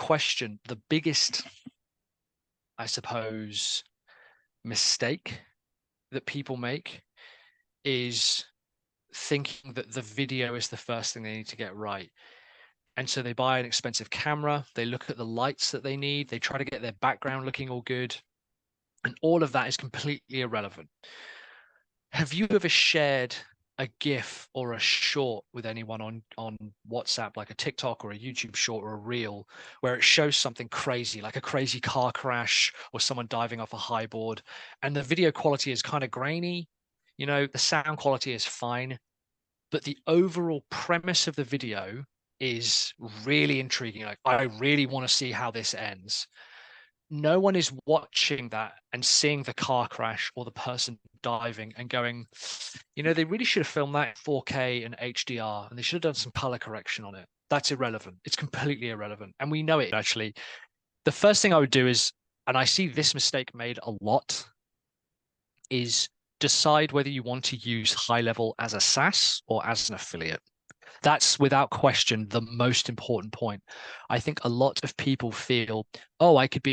question, the biggest, I suppose, mistake that people make is thinking that the video is the first thing they need to get right. And so they buy an expensive camera, they look at the lights that they need, they try to get their background looking all good, and all of that is completely irrelevant. Have you ever shared a GIF or a short with anyone on WhatsApp, like a TikTok or a YouTube short or a reel, where it shows something crazy, like a crazy car crash or someone diving off a high board, and the video quality is kind of grainy, the sound quality is fine, but the overall premise of the video is really intriguing. Like, I really want to see how this ends. No one is watching that and seeing the car crash or the person diving and going, they really should have filmed that in 4K and HDR, and they should have done some color correction on it. That's irrelevant. It's completely irrelevant. And we know it, actually. The first thing I would do is, and I see this mistake made a lot, is decide whether you want to use High-Level as a SaaS or as an affiliate. That's without question the most important point. I think a lot of people feel, oh, I could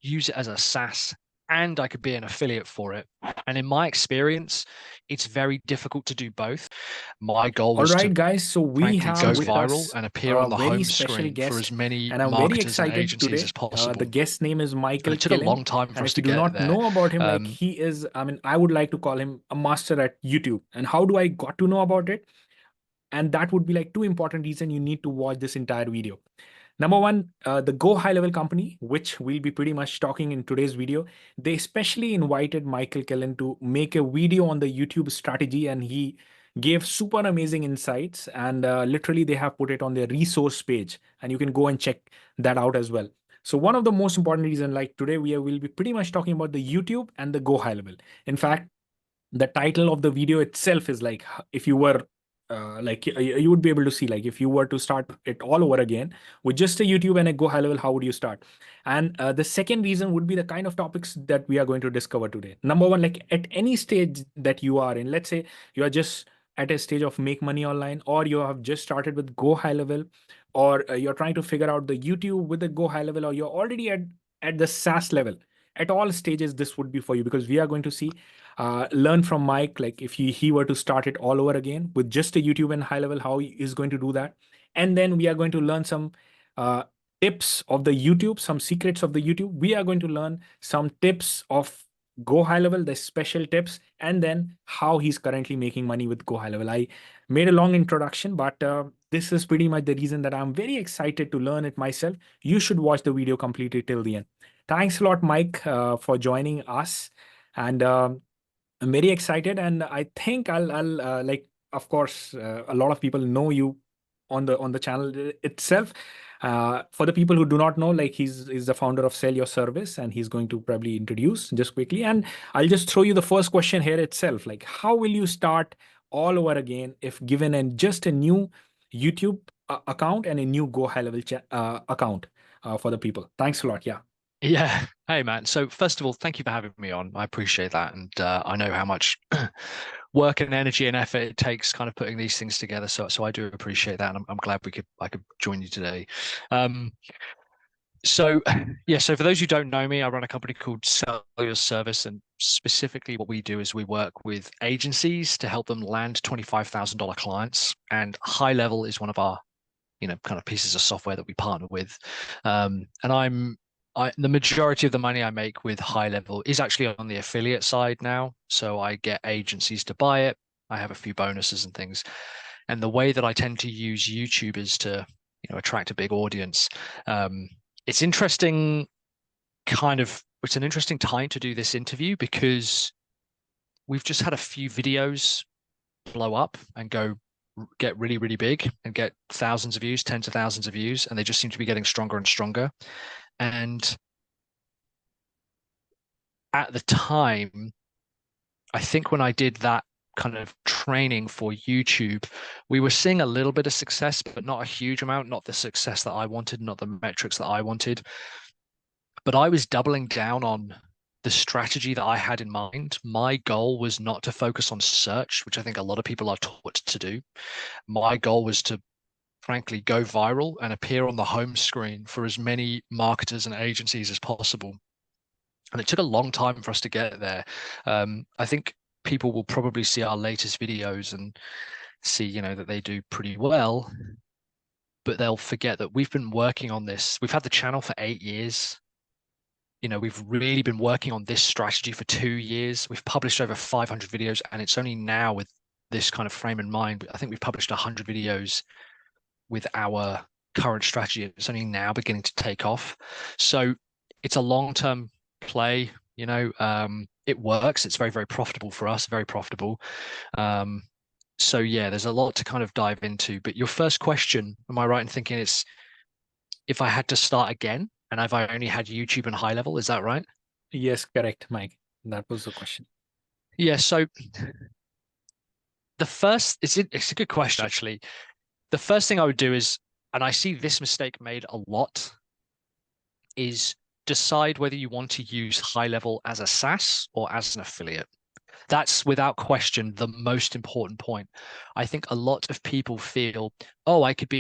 use it as a SaaS and I could be an affiliate for it. And in my experience, it's very difficult to do both. My goal was to, guys, so we frankly, have go with viral us and appear a on the very home special screen for guest, as many and I'm very marketers and excited agencies today. as possible. The guest name is And Michael it took a Killen. long time for And us if to you do get not there. know about him, like he is, I would like to call him a master at YouTube. And how do I got to know about it? And that would be like two important reasons you need to watch this entire video. Number one, the Go High Level company, which we'll be pretty much talking in today's video, they especially invited Michael Killen to make a video on the YouTube strategy, and he gave super amazing insights. And literally, they have put it on their resource page, and you can go and check that out as well. So one of the most important reasons, like today, will be pretty much talking about the YouTube and the Go High Level. In fact, the title of the video itself is like, if you were you would be able to see, like, if you were to start it all over again with just a YouTube and a Go High Level, how would you start? And the second reason would be the kind of topics that we are going to discover today. Number one, like at any stage that you are in, let's say you are just at a stage of make money online, or you have just started with Go High Level, or you're trying to figure out the YouTube with the Go High Level, or you're already at the SaaS level. At all stages, this would be for you, because we are going to see, learn from Mike, like if he were to start it all over again with just a YouTube and High Level, how he is going to do that. And then we are going to learn some uh, tips of the YouTube, some secrets of the YouTube. We are going to learn some tips of Go High Level, the special tips, and then how he's currently making money with Go High Level. I made a long introduction, but this is pretty much the reason that I'm very excited to learn it myself. You should watch the video completely till the end. Thanks a lot, Mike, for joining us. And I'm very excited, and I think I'll like, of course, a lot of people know you on the channel itself. For the people who do not know, like he's the founder of Sell Your Service, and he's going to probably introduce just quickly. And I'll just throw you the first question here itself. Like, how will you start all over again if given just a new YouTube account and a new Go High Level account for the people? Thanks a lot. Yeah. Yeah. Hey, man. So first of all, thank you for having me on. I appreciate that. And I know how much work and energy and effort it takes kind of putting these things together. So I do appreciate that. And I'm glad I could join you today. So yeah, so for those who don't know me, I run a company called Sell Your Service, and specifically what we do is we work with agencies to help them land $25,000 clients. And High Level is one of our, kind of pieces of software that we partner with. And the majority of the money I make with High Level is actually on the affiliate side now. So I get agencies to buy it. I have a few bonuses and things. And the way that I tend to use YouTube is to, attract a big audience. It's interesting, it's an interesting time to do this interview because we've just had a few videos blow up and get really, really big and get thousands of views, tens of thousands of views, and they just seem to be getting stronger and stronger. And at the time, I think when I did that kind of training for YouTube, we were seeing a little bit of success, but not a huge amount, not the success that I wanted, not the metrics that I wanted. But I was doubling down on the strategy that I had in mind. My goal was not to focus on search, which I think a lot of people are taught to do. My goal was to frankly, go viral and appear on the home screen for as many marketers and agencies as possible. And it took a long time for us to get there. I think people will probably see our latest videos and see, that they do pretty well, but they'll forget that we've been working on this. We've had the channel for 8 years. We've really been working on this strategy for 2 years. We've published over 500 videos, and it's only now with this kind of frame in mind. I think we've published 100 videos with our current strategy. It's only now beginning to take off. So it's a long-term play. It works. It's very, very profitable for us, very profitable. So yeah, there's a lot to kind of dive into. But your first question, am I right in thinking it's if I had to start again and if I only had YouTube and high level, is that right? Yes, correct, Mike. That was the question. Yeah, so the first, it's a good question actually. The first thing I would do is, and I see this mistake made a lot, is decide whether you want to use high level as a SaaS or as an affiliate. That's without question the most important point. I think a lot of people feel, oh, I could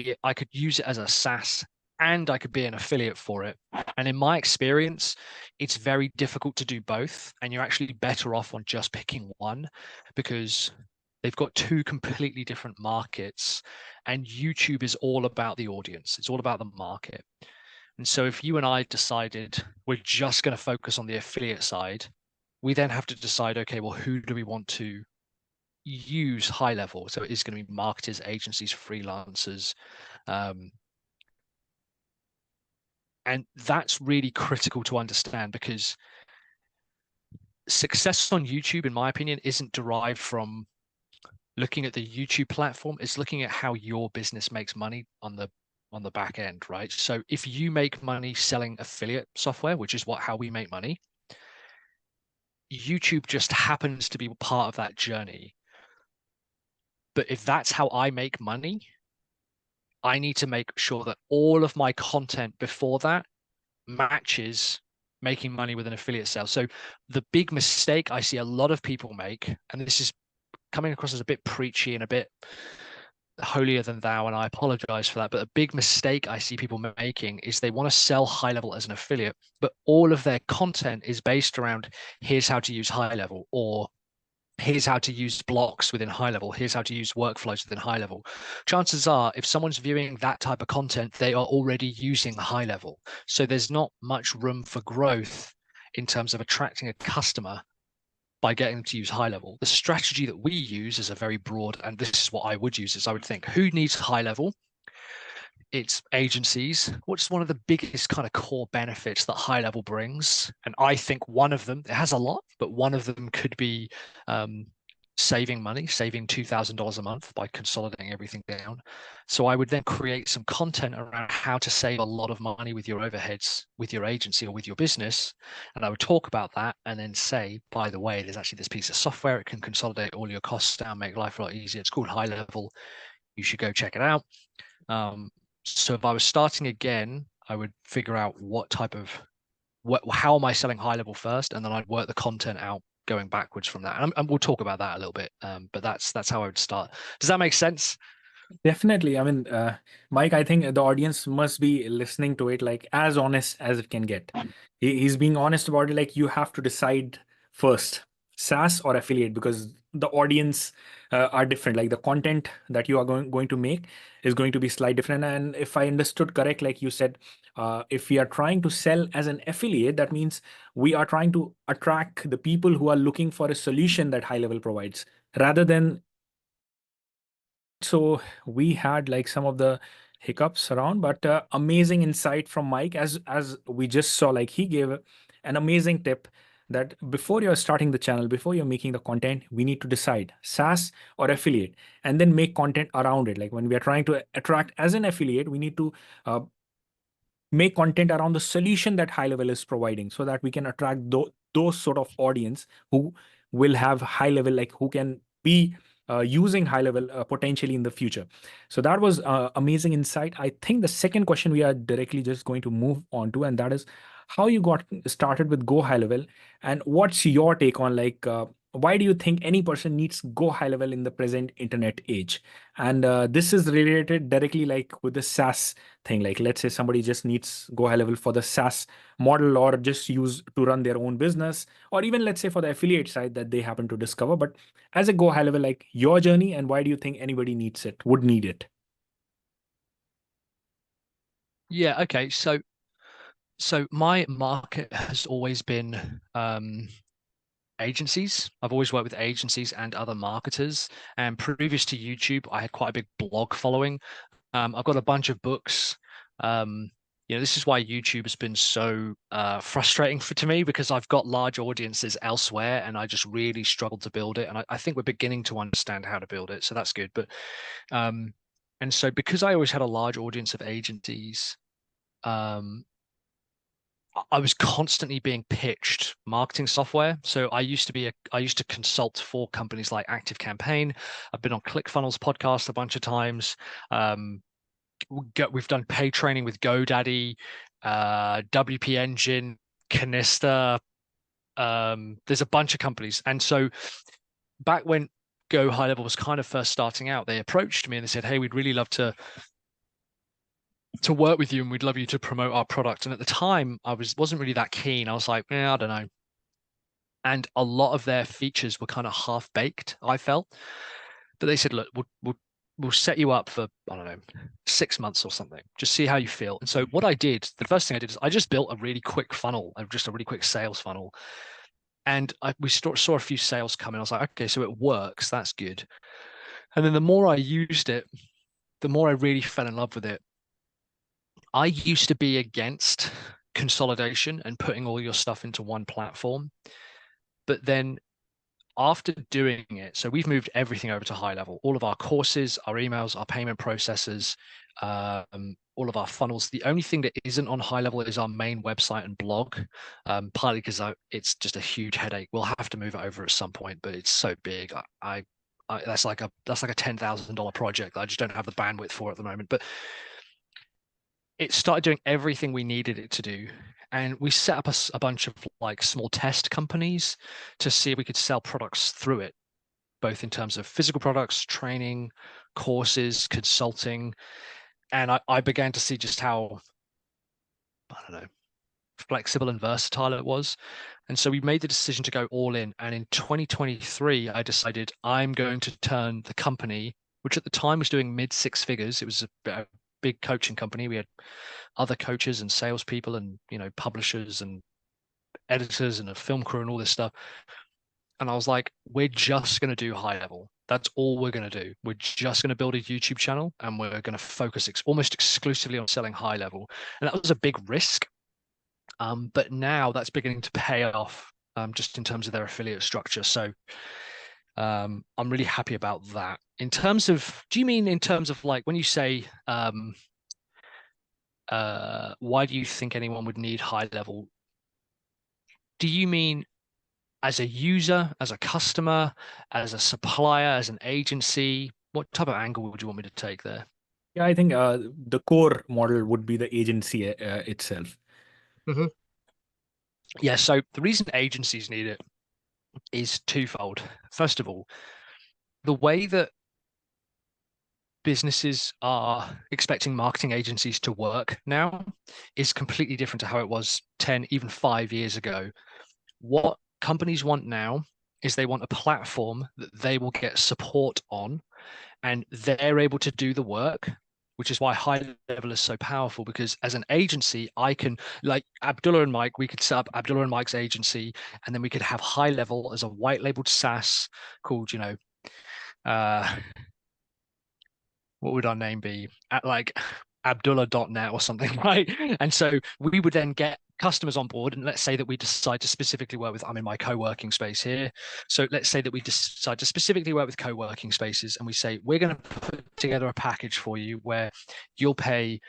use it as a SaaS and I could be an affiliate for it. And in my experience, it's very difficult to do both. And you're actually better off on just picking one because they've got two completely different markets. And YouTube is all about the audience. It's all about the market. And so if you and I decided we're just going to focus on the affiliate side, we then have to decide, okay, well, who do we want to use high level? So it is going to be marketers, agencies, freelancers. And that's really critical to understand because success on YouTube, in my opinion, isn't derived from looking at the YouTube platform. It's looking at how your business makes money on the back end, right? So if you make money selling affiliate software, which is how we make money, YouTube just happens to be part of that journey. But if that's how I make money, I need to make sure that all of my content before that matches making money with an affiliate sale. So the big mistake I see a lot of people make, and this is coming across as a bit preachy and a bit holier than thou, and I apologize for that, but a big mistake I see people making is they want to sell high level as an affiliate, but all of their content is based around here's how to use high level, or here's how to use blocks within high level, here's how to use workflows within high level. Chances are, if someone's viewing that type of content, they are already using high level. So there's not much room for growth in terms of attracting a customer by getting them to use high level. The strategy that we use is a very broad, and this is what I would use, is I would think, who needs high level? It's agencies. What's one of the biggest kind of core benefits that high level brings? And I think one of them, it has a lot, but one of them could be saving money, saving $2,000 a month by consolidating everything down. So I would then create some content around how to save a lot of money with your overheads, with your agency or with your business. And I would talk about that and then say, by the way, there's actually this piece of software. It can consolidate all your costs down, make life a lot easier. It's called High Level. You should go check it out. So if I was starting again, I would figure out how am I selling high level first, and then I'd work the content out going backwards from that. And we'll talk about that a little bit. But that's how I would start. Does that make sense? Definitely. I mean, Mike, I think the audience must be listening to it like as honest as it can get. He's being honest about it. Like you have to decide first, SaaS or affiliate, because the audience are different. Like the content that you are going to make is going to be slightly different. And if I understood correct, like you said, if we are trying to sell as an affiliate, that means we are trying to attract the people who are looking for a solution that high level provides rather than. So we had like some of the hiccups around, but amazing insight from Mike as we just saw. Like he gave an amazing tip that before you're starting the channel, before you're making the content, we need to decide SaaS or affiliate, and then make content around it. Like when we are trying to attract as an affiliate, we need to make content around the solution that high level is providing, so that we can attract those sort of audience who will have high level, like who can be using high level potentially in the future. So that was amazing insight. I think the second question we are directly just going to move on to, and that is how you got started with Go High Level, and what's your take on like why do you think any person needs go high level in the present internet age? And this is related directly like with the SaaS thing. Like let's say somebody just needs go high level for the SaaS model, or just use to run their own business, or even let's say for the affiliate side that they happen to discover. But as a go high level, like your journey, and why do you think anybody needs it, would need it? Yeah, okay. So my market has always been agencies. I've always worked with agencies and other marketers. And previous to YouTube, I had quite a big blog following. I've got a bunch of books. Um, this is why YouTube has been so frustrating to me, because I've got large audiences elsewhere and I just really struggled to build it. And I think we're beginning to understand how to build it. So that's good. But and so because I always had a large audience of agencies, um, I was constantly being pitched marketing software. So I used to consult for companies like Active Campaign. I've been on ClickFunnels podcast a bunch of times. Um, we've done paid training with GoDaddy, WP Engine, Canista. There's a bunch of companies, and so back when Go High Level was kind of first starting out, they approached me and they said, "Hey, we'd really love to work with you, and we'd love you to promote our product." And at the time, I wasn't really that keen. I was like, I don't know. And a lot of their features were kind of half baked, I felt. But they said, look, we'll set you up for, I don't know, 6 months or something. Just see how you feel. And so what I did, the first thing I did is I just built a really quick funnel, just a really quick sales funnel. And we saw a few sales come in. I was like, okay, so it works. That's good. And then the more I used it, the more I really fell in love with it. I used to be against consolidation and putting all your stuff into one platform. But then after doing it, so we've moved everything over to high level, all of our courses, our emails, our payment processes, all of our funnels. The only thing that isn't on high level is our main website and blog, partly because it's just a huge headache. We'll have to move it over at some point, but it's so big. That's like a $10,000 project that I just don't have the bandwidth for at the moment. But it started doing everything we needed it to do. And we set up a bunch of like small test companies to see if we could sell products through it, both in terms of physical products, training, courses, consulting. And I began to see just how, I don't know, flexible and versatile it was. And so we made the decision to go all in. And in 2023, I decided I'm going to turn the company, which at the time was doing mid six figures. It was a big coaching company. We had other coaches and salespeople and publishers and editors and a film crew and all this stuff. And I was like, we're just going to do high level. That's all we're going to do. We're just going to build a YouTube channel and we're going to focus almost exclusively on selling high level. And that was a big risk. But now that's beginning to pay off just in terms of their affiliate structure. So I'm really happy about that. In terms of, do you mean in terms of like when you say, why do you think anyone would need high level? Do you mean as a user, as a customer, as a supplier, as an agency? What type of angle would you want me to take there? Yeah, I think the core model would be the agency itself. Hmm. Yeah, so the reason agencies need it is twofold. First of all, the way that businesses are expecting marketing agencies to work now is completely different to how it was 10, even 5 years ago. What companies want now is they want a platform that they will get support on and they're able to do the work, which is why high level is so powerful. Because as an agency, I can, like Abdullah and Mike, we could set up Abdullah and Mike's agency, and then we could have high level as a white labeled SaaS called, uh, what would our name be? At like Abdullah.net or something, right? And so we would then get customers on board. And let's say that we decide to specifically work with, I'm in my co-working space here. So let's say that we decide to specifically work with co-working spaces and we say, we're going to put together a package for you where you'll pay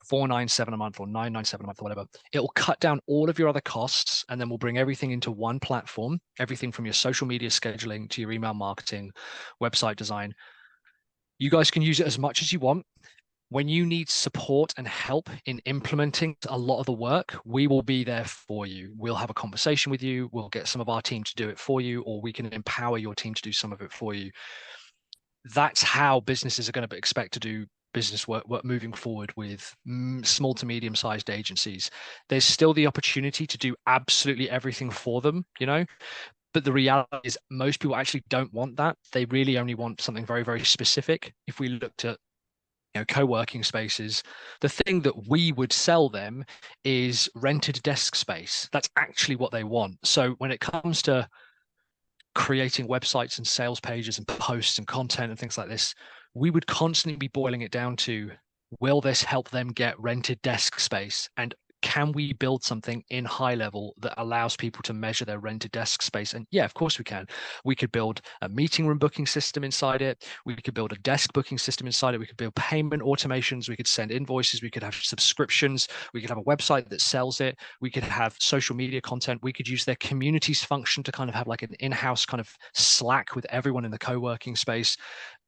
497 a month or 997 a month or whatever. It will cut down all of your other costs, and then we'll bring everything into one platform, everything from your social media scheduling to your email marketing, website design. You guys can use it as much as you want. when you need support and help in implementing a lot of the work, we will be there for you. We'll have a conversation with you. We'll get some of our team to do it for you, or we can empower your team to do some of it for you. That's how businesses are going to expect to do business work moving forward with small to medium sized agencies. There's still the opportunity to do absolutely everything for them, but the reality is most people actually don't want that. They really only want something very, very specific. If we looked at co-working spaces, the thing that we would sell them is rented desk space. That's actually what they want. So when it comes to creating websites and sales pages and posts and content and things like this, we would constantly be boiling it down to, will this help them get rented desk space? And can we build something in High-Level that allows people to measure their rented desk space? And yeah, of course we can. We could build a meeting room booking system inside it. We could build a desk booking system inside it. We could build payment automations. We could send invoices. We could have subscriptions. We could have a website that sells it. We could have social media content. We could use their communities function to kind of have like an in-house kind of Slack with everyone in the co-working space.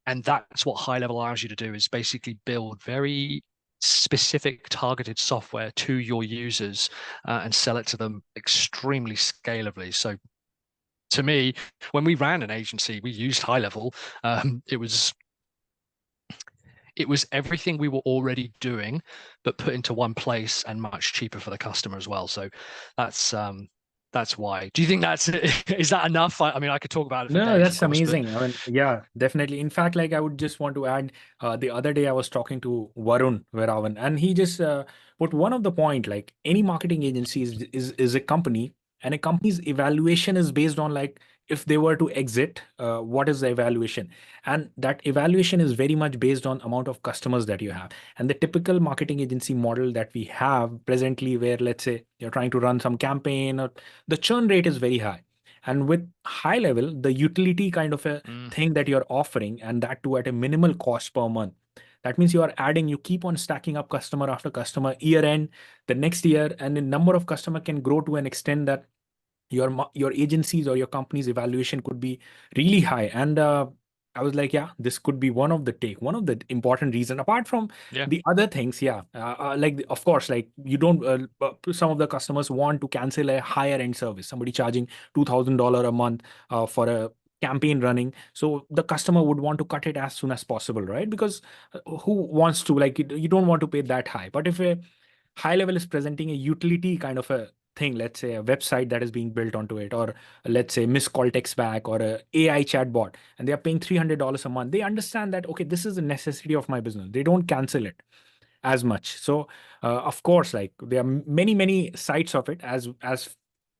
And that's what High-Level allows you to do, is basically build very specific targeted software to your users and sell it to them extremely scalably. So to me, when we ran an agency, we used High-Level. It was everything we were already doing, but put into one place and much cheaper for the customer as well. So that's why. Do you think is that enough? I mean, I could talk about it for No, days, of that's course, but amazing. I mean, yeah, definitely. In fact, like I would just want to add, the other day I was talking to Varun Veravan, and he just put one of the point, like any marketing agency is a company, and a company's evaluation is based on like if they were to exit, what is the evaluation, and that evaluation is very much based on amount of customers that you have. And the typical marketing agency model that we have presently, where let's say you're trying to run some campaign, or the churn rate is very high. And with High-Level, the utility kind of a thing that you're offering, and that too at a minimal cost per month. That means you are adding, you keep on stacking up customer after customer, year end, the next year, and the number of customer can grow to an extent that your agencies or your company's evaluation could be really high. And I was like, yeah, this could be one of the important reason, apart from yeah. the other things. Yeah, like of course, like you don't some of the customers want to cancel a higher end service, somebody charging $2,000 a month for a campaign running, so the customer would want to cut it as soon as possible, right? Because who wants to, like, you don't want to pay that high. But if a High-Level is presenting a utility kind of a thing, let's say a website that is being built onto it, or let's say missed call text back, or a AI chatbot, and they are paying $300 a month, they understand that, okay, this is a necessity of my business. They don't cancel it as much. So of course, like there are many sides of it, as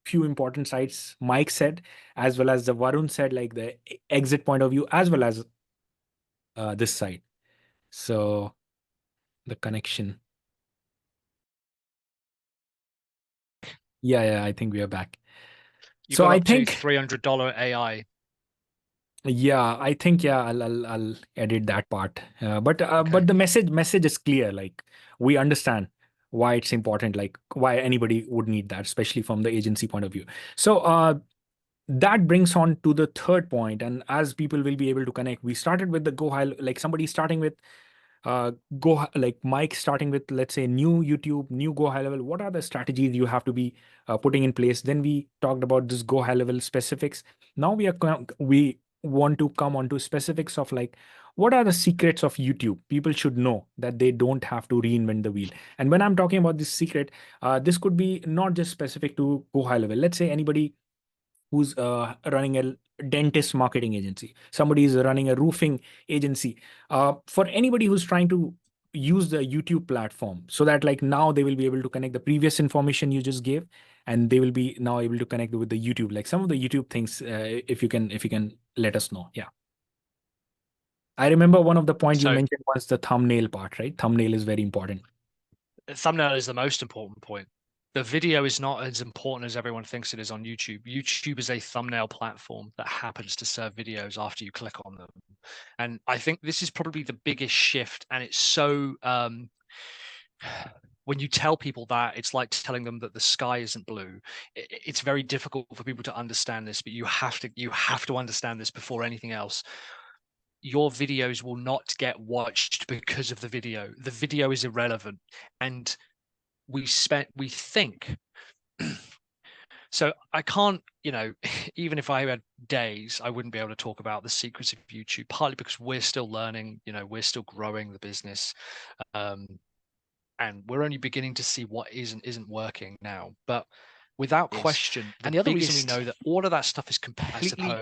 few important sides Mike said, as well as the Varun said, like the exit point of view, as well as this side. So the connection. Yeah, I think we are back. You So got I up to think, $300 AI. yeah, I think, yeah, I'll edit that part. Okay. But the message is clear. Like, we understand why it's important, like why anybody would need that, especially from the agency point of view. So that brings on to the third point, and as people will be able to connect, we started with the go high, like somebody starting with like Mike starting with, let's say, new YouTube, new go high level. What are the strategies you have to be putting in place? Then we talked about this go high level specifics. Now we want to come on to specifics of, like, what are the secrets of YouTube people should know, that they don't have to reinvent the wheel. And when I'm talking about this secret, this could be not just specific to go high level. Let's say anybody who's running a dentist marketing agency, somebody is running a roofing agency, for anybody who's trying to use the YouTube platform, so that like now they will be able to connect the previous information you just gave, and they will be now able to connect with the YouTube, like some of the YouTube things, if you can let us know. Yeah, I remember one of the point you So mentioned was the thumbnail part, right? Thumbnail is very important. thumbnail is the most important point. The video is not as important as everyone thinks it is on YouTube. YouTube is a thumbnail platform that happens to serve videos after you click on them. And I think this is probably the biggest shift. And it's so when you tell people that, it's like telling them that the sky isn't blue. It's very difficult for people to understand this, but you have to understand this before anything else. your videos will not get watched because of the video. The video is irrelevant. And we think, so I can't, even if I had days, I wouldn't be able to talk about the secrets of YouTube, partly because we're still learning, we're still growing the business. And we're only beginning to see what isn't working now. But without question, and the other reason we know that all of that stuff is completely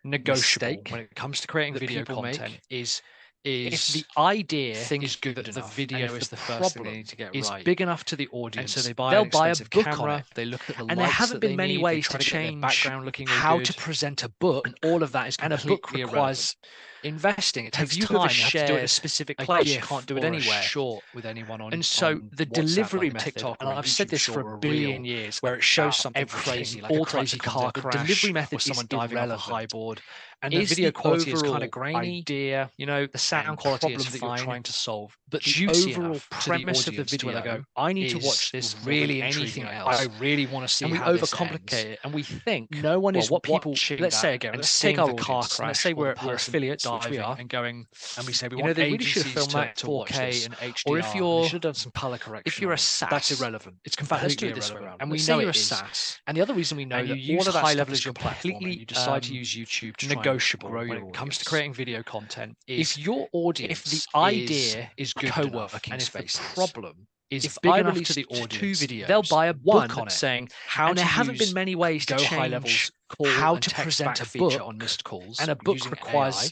negotiable when it comes to creating video content is if the idea is good that the video is the first thing they need to get right, big enough to the audience, and so they'll buy a book on it. They look at the and there haven't been many ways to change background looking how to present a book, and all of that is completely and a book requires investing. It takes time. You have to do it in a specific place. You can't do it anywhere. Short with anyone on. And so the delivery method, and I've said this for a billion years, where it shows something crazy, like all crazy car crash, the delivery method or someone diving off a high board, and the video quality is kind of grainy. Idea, the sound quality is that you're trying to solve, but the overall premise of the video, they go, I need to watch this really anything else. I really want to see. And we overcomplicate it, and we think no one is what people. Let's say again, let's take our car crash. Let's say we're affiliates, which we are, and going, and we say we want they really should have filmed that 4K and HDR. Or if you should have done some color correction. If you're a SAAS, that's irrelevant. It's completely irrelevant. And we know you're a SAAS. And the other reason we know that all of that high level is your platform, you decide to use YouTube to negotiable when it comes to creating video content. If your audience, if the idea is good co-working space, problem is if big enough to the audience, 2 videos, they'll buy a book on it saying how to. There haven't been many ways to change how to present a book on missed calls, and a book requires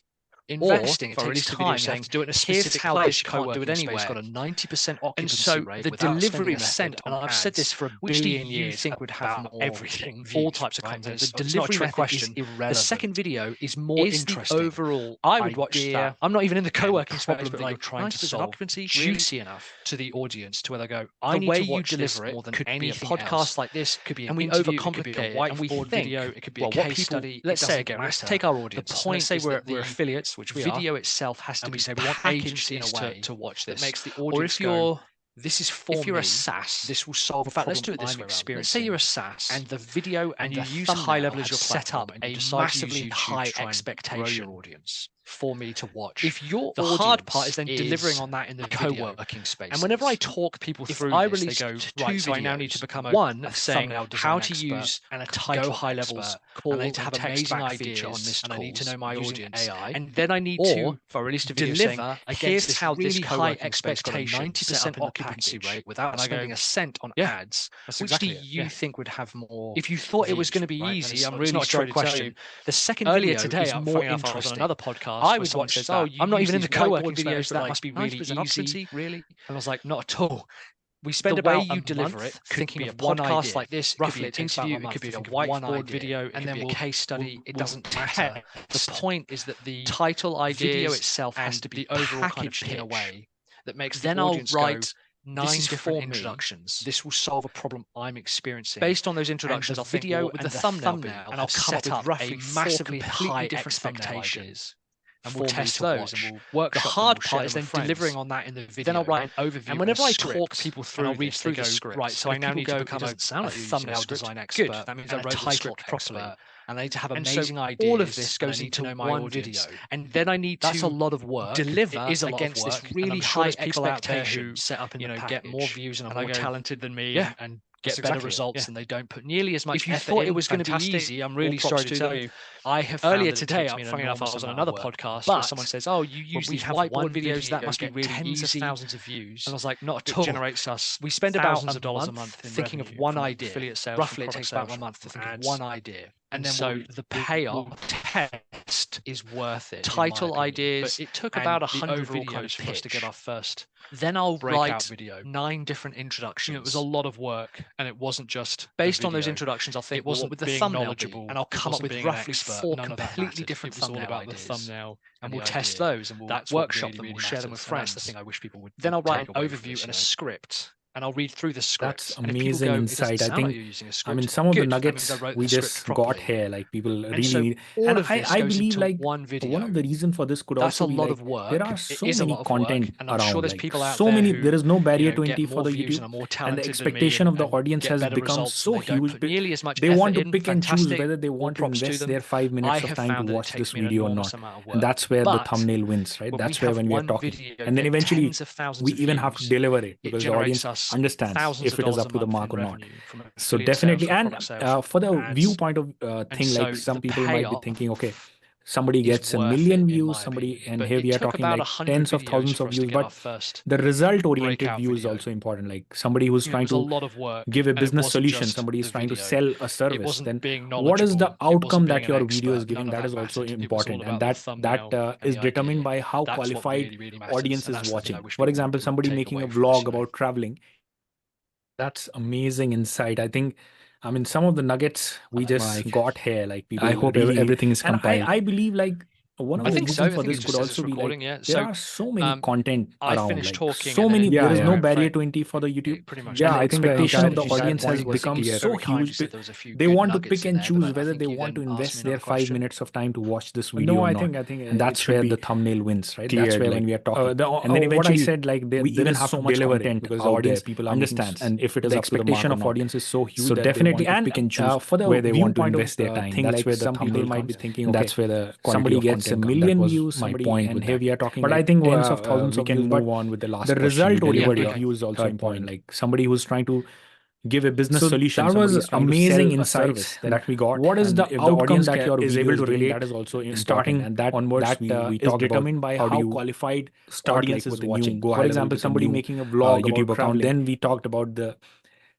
investing. It takes time. You have to do it in a specific place. You can't do it anywhere. It's got a 90% occupancy rate. And so the delivery method, and I've said this for a billion years, you think would have everything, all types of content. The delivery method is irrelevant. The second video is more interesting. Overall, I would watch that. I'm not even in the co-working space, but you're trying to solve. Occupancy juicy enough to the audience to where they go, I need to watch this more than anything else. Podcast like this could be an interview, it could be a whiteboard video, it could be a case study. Let's say again, let's take our audience. The point is that we're affiliates, which we video itself has to be say we want agencies to watch this. That makes the audience or if you're this is for if you're a SAAS, this will solve. In fact, let's do it this way. Let's say you're a SAAS, and the video and you use high level as your set up a massively high expectation grow your audience for me to watch. If your the hard part is then delivering on that in the co-working space. And whenever I talk people through I release they go, right, so I now need to become a saying how to use and a title high levels call. I need to have amazing ideas on this, and I need to know my audience. AI, and then I need to, if I released a video saying, here's how this high expectation 90% occupancy rate without spending a cent on ads. Which do you think would have more? If you thought it was going to be easy, I'm really sorry to tell you. The second earlier today, is more interesting. On another podcast. I would watch this. Oh, I'm not even in the co-working videos. That must be really easy. Really? And I was like, not at all. We spend the way you deliver it, thinking of one podcast like this. Roughly, it takes interview. It could be a whiteboard video, and then a case study. It doesn't matter. The point is that the title idea video itself has to be overall packaged in a way that makes the audience write 9 different introductions. This will solve a problem I'm experiencing. Based on those introductions, I'll video with the thumbnail, and I'll come up with roughly massively high expectations. And we'll test those and we'll workshop. The hard part is then delivering on that in the video. Then I'll write an overview. And whenever I talk people through, I'll read through the script. Right, so I now need to become a thumbnail design expert. Good. That means I wrote the script properly. And I need to have amazing ideas. All of this goes into one video. And then I need to. That's a lot of work. Deliver against this really high expectation. Set up in get more views and are more talented than me. Yeah. And get better results, and they don't put nearly as much effort in. If you thought it was going to be easy, I'm really sorry to tell you. I have earlier today, funny enough, I was on another podcast where someone says, "Oh, you use these whiteboard videos that must be really tens of thousands of views." And I was like, "Not at all. It generates us. We spend about thousands of dollars a month thinking of one idea. Affiliate sales, roughly, it takes about 1 month to think of one idea." And then so the payoff test is worth it. Title ideas. But it took about 100 videos for us to get our first. Then I'll write 9 different introductions. It was a lot of work, and it wasn't just based on those introductions. I'll think it wasn't with the thumbnail, and I'll come up with roughly 4 completely different thumbnail ideas. The thumbnail, and we'll test those, and we'll workshop them. We'll share them with friends. The thing I wish people would. Then I'll write an overview and a script. and I'll read through the script. That's And if people amazing go, it doesn't insight. I sound like think, you're using a I script. mean, some of the Good. That means I nuggets wrote we the script just got properly. here, like people And really so need. all And of this I goes believe into like one video. one of the reason for this could That's also a be lot like of work. there are It so is a many lot of work, content and I'm sure around, there's like people out so there many. who, There is no barrier to get entry for more the views YouTube, and are more and the talented than me expectation of the and audience get has better become results, and so they don't huge. put nearly as much They effort want to in. pick and choose Fantastic. whether they All want to props to invest them. their 5 minutes I of have time to found that it watch takes this me an video or enormous not. amount of And work. that's where the But thumbnail wins, right? when we That's where have when we are one talking, video and then get eventually tens of thousands we of even have to views, deliver it it because the generates audience us understands thousands if of it is dollars up a to the month mark in or not. revenue from So affiliate sales, definitely, from and product sales, from for the ads. viewpoint of And thing, like so some the people might be payoff thinking, okay, somebody is gets a worth it, million in views, my somebody, opinion. and But here it we are took talking about like 100 tens of videos thousands for of us to views, get but our first the result oriented breakout view is video. also important. Like somebody who's It trying was a to lot of work, give a and it business wasn't solution, just somebody the is trying to video. sell a It service, wasn't then being what is the knowledgeable. It wasn't outcome being that an your video is expert. giving? None of That that is also mattered. It was all important, and about the that thumbnail and is the determined idea. by how That's what qualified really matters, audience and is that's the thing I watching. wish For people example, would somebody take making away a from this vlog show. about traveling. That's amazing insight. I think, I mean, some of the nuggets we just got here, like people. I hope really, everything is compiled. I believe like one of I the think so. reasons I for think it this could just says it's also be like recording. Yeah. there So are so many content I around, finished like talking, so and then many. There is no went barrier Frank. to entry for the YouTube, Pretty much. and the I think the expectation of the entire audience has point was become clear. so Very kind. You huge. said there was a few They good want to nuggets pick in and there, choose but I whether think they you want to then asked me invest another their question. 5 minutes of time to watch this video or not. And that's where the thumbnail wins, right? That's where when we are talking, and then eventually what I said, like we even have to deliver it because the audience people understands, and if it is up to the mark or not. Audience is so huge, so that definitely, and pick and choose for the where they want to invest their time. Thing, that's like where the some people might be thinking, okay, that's where the somebody gets a million views, somebody, and here we are talking. But like I think tens of thousands we can move on with the last question. The result oriented view is also important. Like somebody who's trying to give a business solution. That was amazing insights that we got. What is the outcome that your is able to relate? That is also important. Starting and that onwards, we is determined by how qualified audience is watching. For example, somebody making a vlog YouTube account. Then we talked about the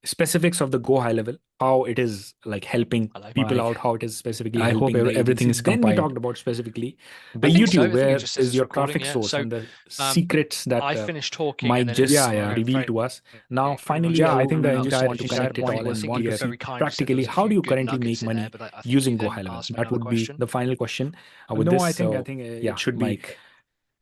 specifics of the Go High Level, how it is like helping people out, how it is specifically I hope helping the everything is then we talked about specifically the YouTube, where is your traffic source and the secrets that I finished talking, Mike and then just went revealed Frank. to us. Now, Pretty finally, much. I think the just entire want to connect it point all was and want to see very kind. You said there practically was a how few do you good currently nuggets make in there, money but I think using you Go then High Level. asked me That another would be question. the final question with this. I think it should be Mike.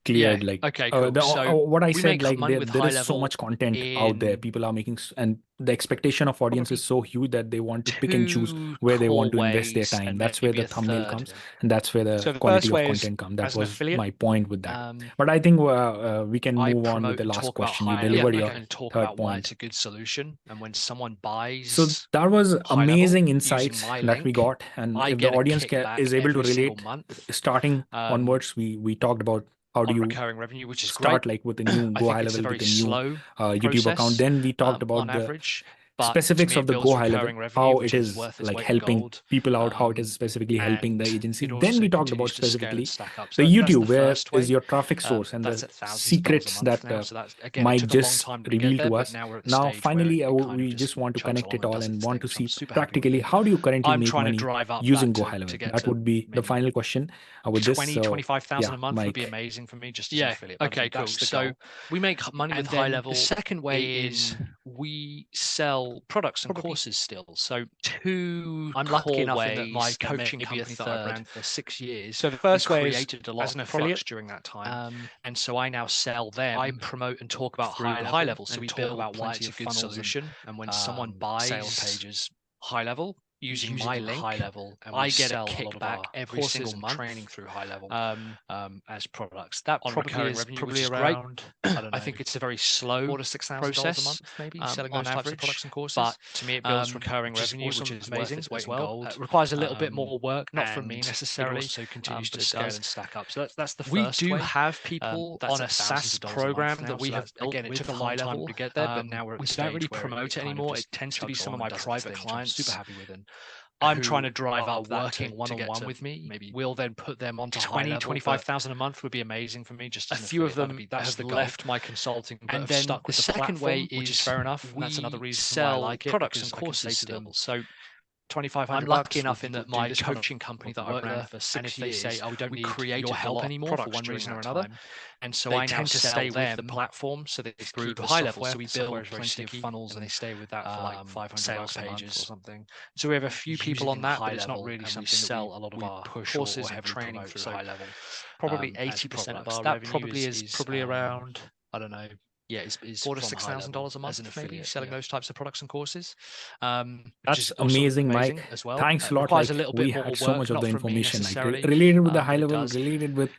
cleared. Like Okay, cool. So what I we said, make like money with there high is so level much content out there. in People are making, and the expectation of audience is so huge that they want to pick and choose two where they want to core invest their ways, time. and That's where maybe the a thumbnail third. comes, and that's where So the the quality first of way is content comes. That as an was affiliate. my point with that. But I think we can I move on with promote the and last talk about question. You high delivered level your and talk third about why point. it's a good solution. And when someone So buys that was high amazing level insights using my that we link, got, and I if the get a audience kickback is able to every single relate, month starting onwards, we talked about how do on you recurring revenue, which is start great. like with a new I Go think High it's a Level very with a new slow YouTube account. process Then we talked on about the average, but to specifics me of it the builds Go High Level, recurring revenue, how which it is is worth its like weight in helping gold. people out, how it is specifically helping the And agency. it Then also we talked about continues to scale specifically and stack up. the So that's YouTube, the where first is way. your traffic source and That's the at thousands of dollars secrets a month that now. So that's again, it Mike took a long just time to get revealed there, to but us. now we're at the Now, stage finally, where it kind we of just want to chugs connect along it and all does and its want thing. to So I'm see super happy with practically it. how do you currently I'm make trying to money drive up using that Go High Level. to get That to would be the maybe final question with this. 20, So 25,000 yeah, a month would be Mike. amazing for me just as an affiliate. Okay, cool. So we make money with high level. The second way is we sell products and courses still. So I'm lucky enough in that my coaching company that I ran for 6 years. So the first way is created a lot as an affiliate during that time, and so I now sell them. I promote and talk about high level. So we talk about why it's a good solution. And when someone buys sales pages high level using my link, high level, and I get a kickback every single month training through high level as products. That probably is probably around I don't know. I think it's a very slow process a month, maybe selling those types of products and courses. But to me, it builds recurring revenue, which is amazing as well. It requires a little bit more work, not from me necessarily. It also continues to scale and stack up. So that's the first way. We do have people on a SAAS program that we have built. Again, it took a long time to get there, but now we're at the stage don't really promote it anymore. It tends to be some of my private clients. Super happy with it. I'm trying to drive up working one-on-one with me. Maybe we'll then put them onto 25,000 a month would be amazing for me. Just a few of them have left my consulting, and then stuck with the second way is, which is fair enough. That's another reason why I like it, products and courses still. So 2,500. I'm lucky enough in that my coaching company that I ran for 6 years, they say, "Oh, we don't need your help anymore for one reason or another," and so I now stay with the platform, so they through high level. So we build plenty of funnels, and they stay with that for like 500 sales pages or something. So we have a few people on that, but it's not really something we sell a lot of our courses or training through high level. Probably 80% of our revenue is probably around, I don't know, is $4,000 to from $6,000 a month, as an maybe affiliate, selling yeah. those types of products and courses, which That's is also amazing, amazing Mike. as well. Thanks a lot. Requires Like a little we bit more had so work, much of not the from me information, like necessarily, related with the but high it level, does. related with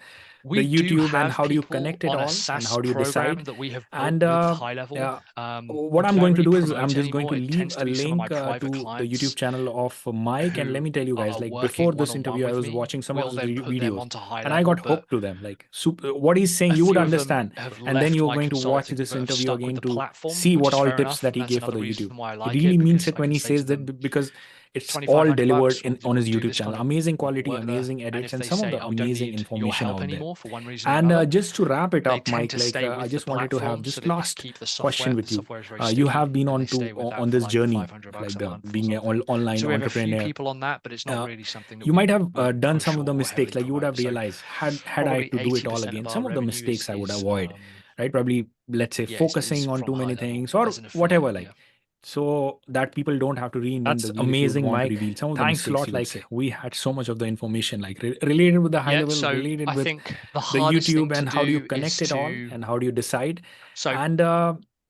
We the do YouTube and have how do you people connect it on a all and SAAS how do you program decide. that we have built And with Gohighlevel. yeah, We what I'm don't going to really do is promote I'm just going anymore. to It leave tends a to be some of my link to private the clients YouTube channel of Mike, and let me tell you guys, are like working before this one-on-one interview, I with was me. watching some of We'll his then put them videos, onto and I Gohighlevel, got but hooked to them. Like super, what he's saying, a you would few of them understand, have and then left you're my going to watch consulting, this but have interview stuck with again the to platform, see which what is all fair tips enough. that he That's gave for the another YouTube. reason why I He like really it, means because it I when can he say to says them, that because it's all $2,500, delivered on we'll his do YouTube this channel. kind of Amazing quality, work there. amazing And edits, if and they some of say, the "Oh, we don't amazing need your information help out there. anymore for one reason or And another," just to wrap it they up, tend Mike, to like stay I with the just wanted to have platform so just that they can last keep the question software. with The you. software is very You sticky, have been and on they stay to with that on for this like journey, $500 like a month or being an something. online So we have a few entrepreneur. people on that, but it's not really something that You might have we done push some of the or mistakes, heavily like you would have promote. So realized had I probably to do it all 80% again, of our some of the revenue mistakes I would is avoid, right? Probably, let's say, focusing on from too many Gohighlevel things or as an whatever, affiliate. like Yeah. so that people don't have to reinvent That's the wheel if you would amazing, want to Mike. reveal some of the Thanks a mistakes lot. you would Like say. We had so much of the information, like related with the high Yeah. level, So related I with think the the hardest thing YouTube to and how do you do connect is it all to and how do you decide. so And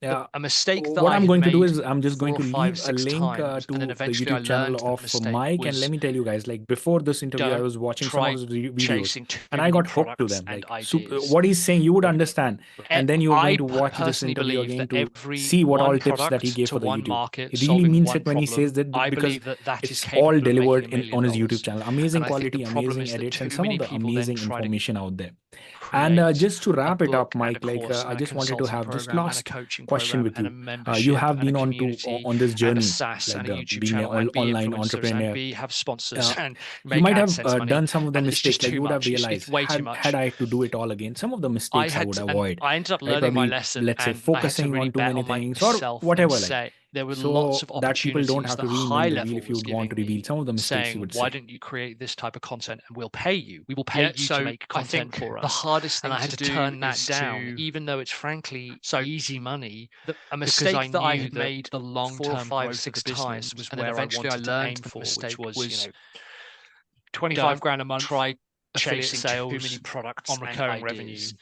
yeah, a mistake that what I I'm had going to do made is I'm just 4 going or to 5, leave a 6 link times, and then to the eventually I YouTube learned channel that of mistake Mike. And let was me tell you guys, like before this interview, I don't was watching some of try his videos, chasing too and I many got hooked to products them. and Like ideas. what he's saying, you would understand, and then you're going I to watch this personally interview believe again that to every see what all one tips that he product gave to for the one YouTube. market He really solving means one it when he problem, says that I because believe that that is it's all capable of making delivered $1 in million. on his YouTube channel. Amazing And I think quality, the problem amazing is that edits, and too some of many the people then amazing try to information out there. And create just to a wrap it up, book and a Mike, like course I and a just wanted to consulting have just program and a last coaching question program with and a you. You membership have and a been community on this and a journey, SaaS like and a YouTube being an channel and be online influencers and entrepreneur. be have sponsors and You make might have AdSense money. done some of the And it's mistakes, just like too you would have much. It's realized way too had much. I to do it all again, some of the I mistakes I had would to, and avoid, I ended up right? learning my Probably, lesson, let's say, and I had to focusing really on too bet many on things or myself and whatever, like say there were lots so of that people don't opportunities have that to reinvent the Gohighlevel wheel if you was would want giving to reveal me, some of the mistakes you saying, would "Why say. don't you create this type of content and we'll pay you? We will pay Yeah, you so to make I content think for the us." hardest And thing I had to to do turn that is down, to even though it's frankly so easy money. a Because I mistake that I knew had that made the 4 or long-term 5, growth of 6 the business times, was and then where I eventually I wanted to learned aim the for, mistake which was, was 25 don't grand a month, try affiliate chasing too sales many products on and recurring revenue. ideas.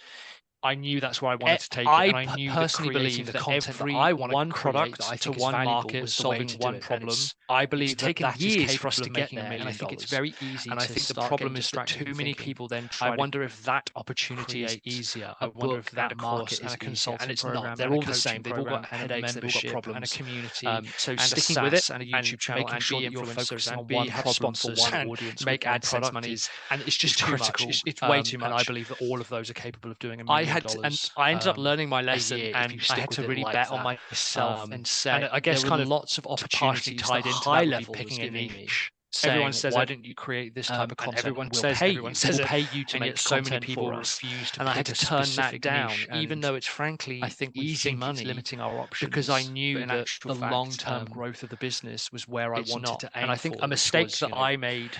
I knew that's where I wanted to take it, and I knew that personally creating believe the that content that every I want to one create that product I to think is one valuable market was solving solving one one problem. problem. I believe It's that taken that is years for us capable to of get making $1 there, and I million. think it's very easy And I to think the start getting problem is that distracted too and many thinking, people then I try to wonder if that opportunity is create easier. a I wonder book if and that a course market and is a easier. consulting And it's program not. and They're a all the coaching same. They've all program got and a headaches. They've all got membership and a problems. community So and a sticking with it SaaS and a and YouTube channel making and sure be that you're influencers focusing and on be one have problem for sponsors one and audience make with one AdSense product money and it's just is too critical. much. It's way too And I much. believe that all of those are capable of doing $1 I million. had to, and I ended up learning my lesson, year if and you I stick had with to it really like bet on that. myself and say, And I guess there kind were of lots of partially opportunities tied that into high that would be level was picking a giving me. niche. Everyone Saying, says, why "Why don't don't you create this type of and content?" everyone And we'll says pay it. you. Everyone We'll says it. pay you to And make yet so many content people for us. refuse to And I had pick to a turn that specific down, niche. even And though it's frankly I think we easy think money, it's limiting our options. because I But knew in that actual the fact, long-term growth of the business was where I it's wanted not. to aim And I think for. a mistake which was, that I made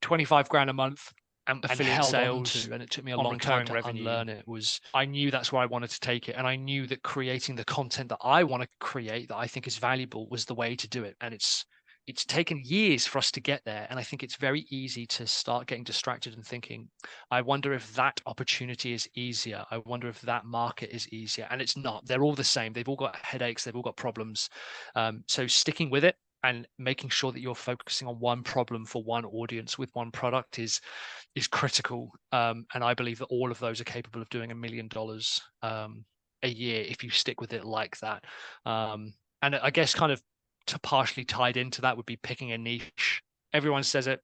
25 grand a month and affiliate held on sales to, and it took me a on long time recurring to revenue, unlearn it, was I knew that's where I wanted to take it, and I knew that creating the content that I want to create that I think is valuable was the way to do it. And it's taken years for us to get there, and I think it's very easy to start getting distracted and thinking, I wonder if that opportunity is easier. I wonder if that market is easier. And it's not. They're all the same. They've all got headaches. They've all got problems. So sticking with it and making sure that you're focusing on one problem for one audience with one product is critical. And I believe that all of those are capable of doing $1 million a year if you stick with it like that. And I guess kind of to partially tied into that would be picking a niche. Everyone says it,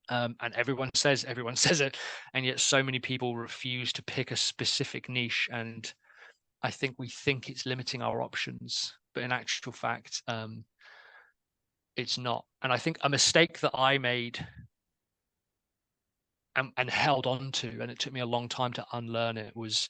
and everyone says it, and yet so many people refuse to pick a specific niche. And I think we think it's limiting our options, but in actual fact, it's not. And I think a mistake that I made and held on to, and it took me a long time to unlearn it, was